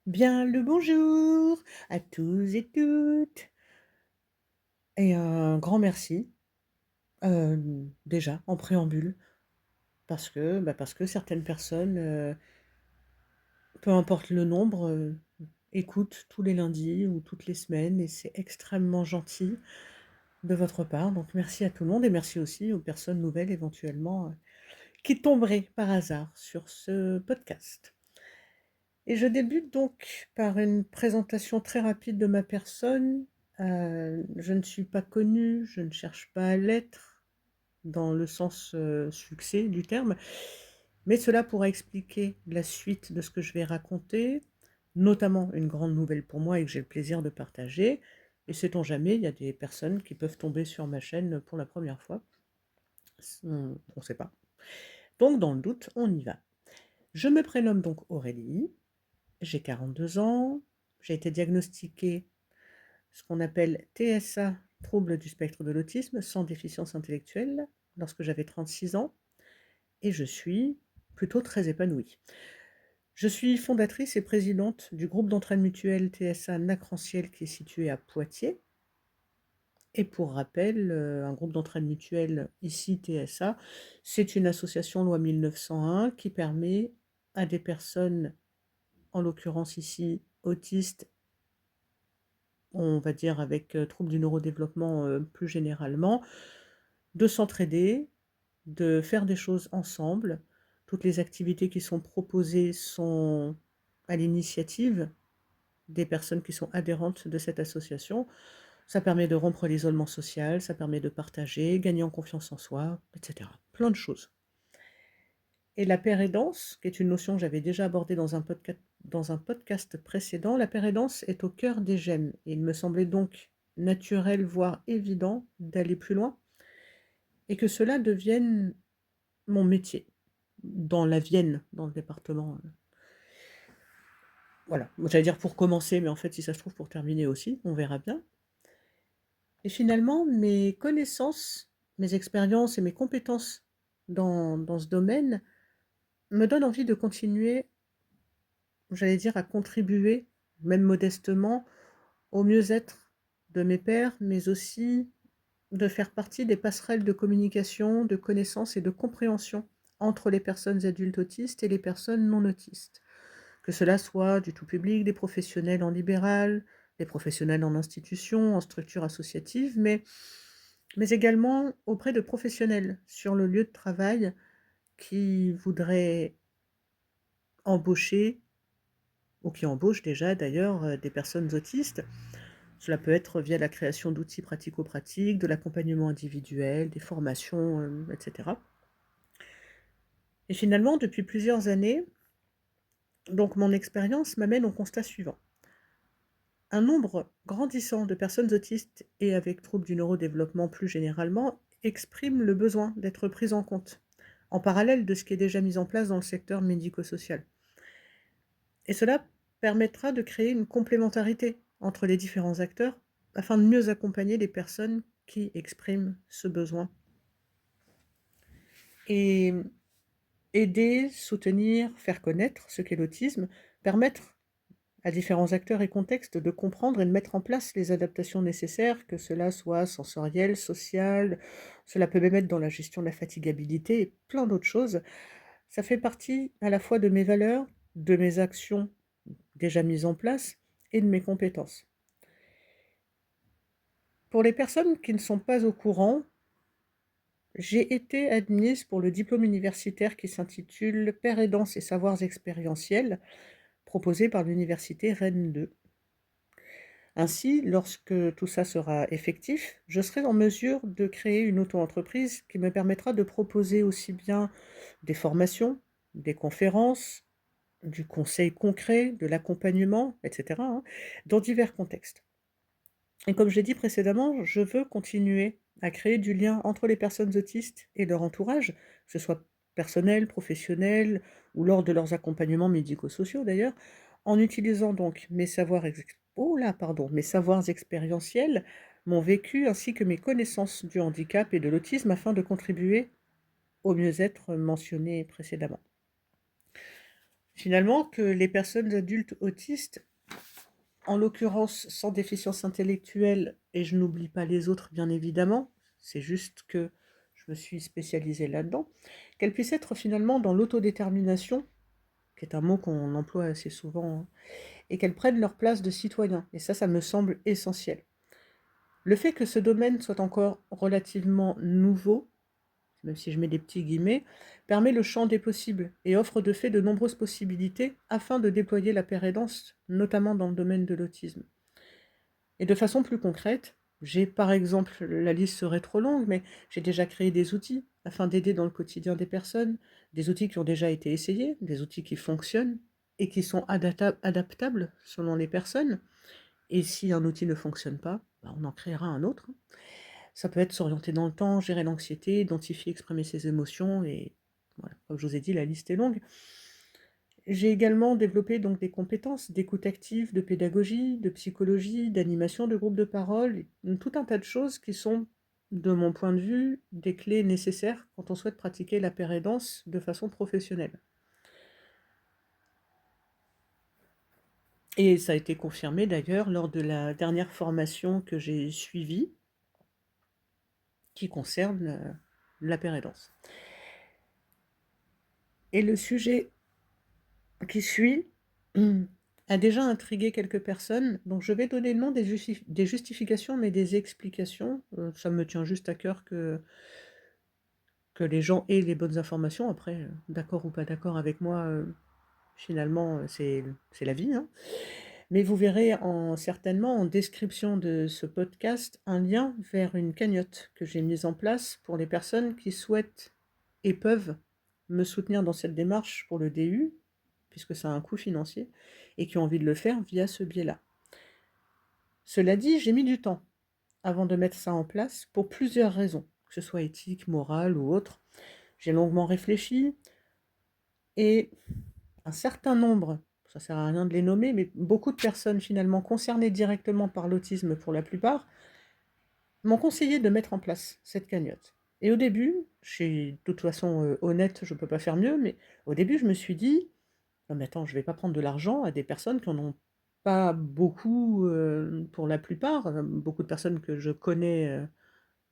Bien le bonjour à tous et toutes et un grand merci, déjà en préambule parce que certaines personnes, peu importe le nombre, écoutent tous les lundis ou toutes les semaines et c'est extrêmement gentil de votre part, donc merci à tout le monde et merci aussi aux personnes nouvelles éventuellement, qui tomberaient par hasard sur ce podcast. Et je débute donc par une présentation très rapide de ma personne. Je ne suis pas connue, je ne cherche pas à l'être dans le sens, succès du terme, mais cela pourra expliquer la suite de ce que je vais raconter, notamment une grande nouvelle pour moi et que j'ai le plaisir de partager et sait-on jamais, il y a des personnes qui peuvent tomber sur ma chaîne pour la première fois. On ne sait pas. Donc dans le doute, on y va. Je me prénomme donc Aurélie. J'ai 42 ans, j'ai été diagnostiquée ce qu'on appelle TSA, trouble du spectre de l'autisme, sans déficience intellectuelle, lorsque j'avais 36 ans et je suis plutôt très épanouie. Je suis fondatrice et présidente du groupe d'entraide mutuelle TSA Nacranciel qui est situé à Poitiers et pour rappel, un groupe d'entraide mutuelle, ici TSA, c'est une association loi 1901 qui permet à des personnes, en l'occurrence ici autistes, on va dire avec, troubles du neurodéveloppement, plus généralement, de s'entraider, de faire des choses ensemble. Toutes les activités qui sont proposées sont à l'initiative des personnes qui sont adhérentes de cette association. Ça permet de rompre l'isolement social, ça permet de partager, gagner en confiance en soi, et cetera. Plein de choses. Et la pérédance, qui est une notion que j'avais déjà abordée dans un podcast précédent, la pérédance est au cœur des gènes. Et il me semblait donc naturel, voire évident, d'aller plus loin et que cela devienne mon métier dans la Vienne, dans le département. Voilà, j'allais dire pour commencer, mais en fait, si ça se trouve, pour terminer aussi, on verra bien. Et finalement, mes connaissances, mes expériences et mes compétences dans ce domaine me donnent envie de continuer, j'allais dire, à contribuer, même modestement, au mieux-être de mes pairs, mais aussi de faire partie des passerelles de communication, de connaissance et de compréhension entre les personnes adultes autistes et les personnes non autistes. Que cela soit du tout public, des professionnels en libéral, des professionnels en institution, en structure associative, mais également auprès de professionnels sur le lieu de travail qui voudraient embaucher ou qui embauchent déjà d'ailleurs des personnes autistes. Cela peut être via la création d'outils pratico-pratiques, de l'accompagnement individuel, des formations, etc. Et finalement, depuis plusieurs années, donc mon expérience m'amène au constat suivant. Un nombre grandissant de personnes autistes et avec troubles du neurodéveloppement plus généralement expriment le besoin d'être prises en compte, en parallèle de ce qui est déjà mis en place dans le secteur médico-social. Et cela permettra de créer une complémentarité entre les différents acteurs afin de mieux accompagner les personnes qui expriment ce besoin. Et aider, soutenir, faire connaître ce qu'est l'autisme, permettre à différents acteurs et contextes de comprendre et de mettre en place les adaptations nécessaires, que cela soit sensoriel, social, cela peut même être dans la gestion de la fatigabilité et plein d'autres choses. Ça fait partie à la fois de mes valeurs, de mes actions déjà mises en place et de mes compétences. Pour les personnes qui ne sont pas au courant, j'ai été admise pour le diplôme universitaire qui s'intitule Père aidance et savoirs expérientiels, proposé par l'université Rennes 2. Ainsi, lorsque tout ça sera effectif, je serai en mesure de créer une auto-entreprise qui me permettra de proposer aussi bien des formations, des conférences, du conseil concret, de l'accompagnement, etc., hein, dans divers contextes. Et comme j'ai dit précédemment, je veux continuer à créer du lien entre les personnes autistes et leur entourage, que ce soit personnel, professionnel ou lors de leurs accompagnements médico-sociaux d'ailleurs, en utilisant donc mes savoirs expérientiels, mon vécu ainsi que mes connaissances du handicap et de l'autisme afin de contribuer au mieux-être mentionné précédemment. finalement que les personnes adultes autistes, en l'occurrence sans déficience intellectuelle, et je n'oublie pas les autres bien évidemment, c'est juste que je me suis spécialisée là-dedans, qu'elles puissent être finalement dans l'autodétermination, qui est un mot qu'on emploie assez souvent, hein, et qu'elles prennent leur place de citoyens. Et ça me semble essentiel. Le fait que ce domaine soit encore relativement nouveau, même si je mets des petits guillemets, permet le champ des possibles et offre de fait de nombreuses possibilités afin de déployer la paire aidance, notamment dans le domaine de l'autisme. Et de façon plus concrète, j'ai par exemple, la liste serait trop longue, mais j'ai déjà créé des outils afin d'aider dans le quotidien des personnes, des outils qui ont déjà été essayés, des outils qui fonctionnent et qui sont adaptables selon les personnes. Et si un outil ne fonctionne pas, bah, on en créera un autre. Ça peut être s'orienter dans le temps, gérer l'anxiété, identifier, exprimer ses émotions et voilà, comme je vous ai dit, la liste est longue. J'ai également développé donc des compétences d'écoute active, de pédagogie, de psychologie, d'animation de groupe de parole, et tout un tas de choses qui sont, de mon point de vue, des clés nécessaires quand on souhaite pratiquer la paire aidance de façon professionnelle. Et ça a été confirmé d'ailleurs lors de la dernière formation que j'ai suivie, qui concerne la paire aidance. Et le sujet qui suit a déjà intrigué quelques personnes, donc je vais donner non des justifications, mais des explications. Ça me tient juste à cœur que les gens aient les bonnes informations. Après, d'accord ou pas d'accord avec moi, finalement, c'est la vie, hein. Mais vous verrez certainement en description de ce podcast un lien vers une cagnotte que j'ai mise en place pour les personnes qui souhaitent et peuvent me soutenir dans cette démarche pour le DU, puisque ça a un coût financier, et qui ont envie de le faire via ce biais-là. Cela dit, j'ai mis du temps avant de mettre ça en place pour plusieurs raisons, que ce soit éthique, morale ou autre. J'ai longuement réfléchi et un certain nombre, ça sert à rien de les nommer, mais beaucoup de personnes finalement concernées directement par l'autisme pour la plupart, m'ont conseillé de mettre en place cette cagnotte. Et au début, je suis de toute façon honnête, je ne peux pas faire mieux, mais au début je me suis dit, non mais attends, je vais pas prendre de l'argent à des personnes qui en ont pas beaucoup, pour la plupart, beaucoup de personnes que je connais,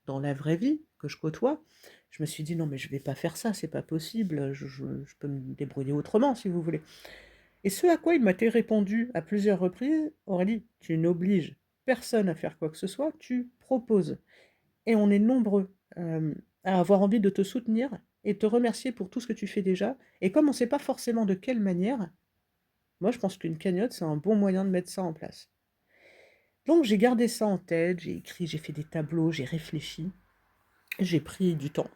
dans la vraie vie, que je côtoie. Je me suis dit: «Non mais je vais pas faire ça, c'est pas possible, je peux me débrouiller autrement si vous voulez». Et ce à quoi il m'a été répondu à plusieurs reprises: «Aurélie, tu n'obliges personne à faire quoi que ce soit, tu proposes». Et on est nombreux, à avoir envie de te soutenir et te remercier pour tout ce que tu fais déjà. Et comme on sait pas forcément de quelle manière, moi, je pense qu'une cagnotte, c'est un bon moyen de mettre ça en place. Donc j'ai gardé ça en tête, j'ai écrit, j'ai fait des tableaux, j'ai réfléchi, j'ai pris du temps.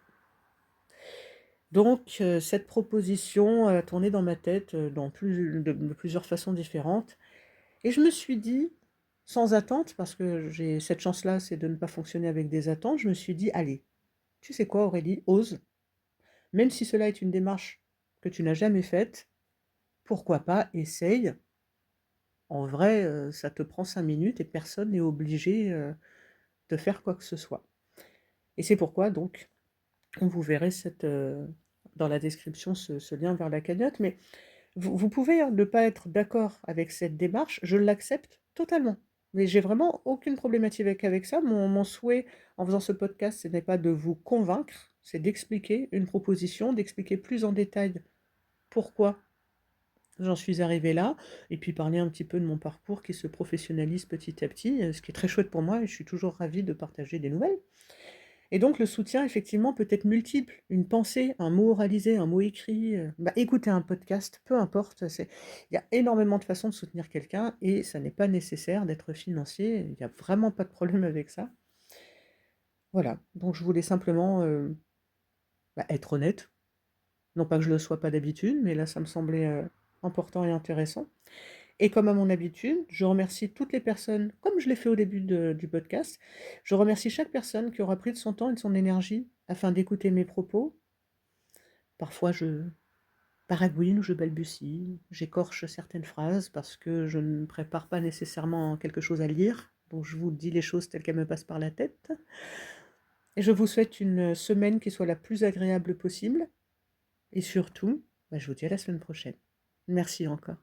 Donc cette proposition a tourné dans ma tête, de plusieurs façons différentes et je me suis dit, sans attente, parce que j'ai cette chance-là, c'est de ne pas fonctionner avec des attentes, je me suis dit: «Allez, tu sais quoi Aurélie? Ose, même si cela est une démarche que tu n'as jamais faite, pourquoi pas, essaye. En vrai, ça te prend 5 minutes et personne n'est obligé, de faire quoi que ce soit». Et c'est pourquoi donc, vous verrez dans la description ce lien vers la cagnotte, mais vous pouvez, hein, ne pas être d'accord avec cette démarche, je l'accepte totalement. Mais j'ai vraiment aucune problématique avec ça. Mon souhait en faisant ce podcast, ce n'est pas de vous convaincre, c'est d'expliquer une proposition, d'expliquer plus en détail pourquoi j'en suis arrivée là et puis parler un petit peu de mon parcours qui se professionnalise petit à petit, ce qui est très chouette pour moi et je suis toujours ravie de partager des nouvelles. Et donc le soutien effectivement peut être multiple, une pensée, un mot oralisé, un mot écrit, écouter un podcast, peu importe, il y a énormément de façons de soutenir quelqu'un et ça n'est pas nécessaire d'être financier, il y a vraiment pas de problème avec ça. Voilà, donc je voulais simplement, être honnête, non pas que je le sois pas d'habitude, mais là ça me semblait, important et intéressant. Et comme à mon habitude, je remercie toutes les personnes, comme je l'ai fait au début du podcast, je remercie chaque personne qui aura pris de son temps et de son énergie afin d'écouter mes propos. Parfois je paragouine ou je balbutie, j'écorche certaines phrases parce que je ne prépare pas nécessairement quelque chose à lire, donc je vous dis les choses telles qu'elles me passent par la tête. Et je vous souhaite une semaine qui soit la plus agréable possible et surtout, je vous dis à la semaine prochaine. Merci encore.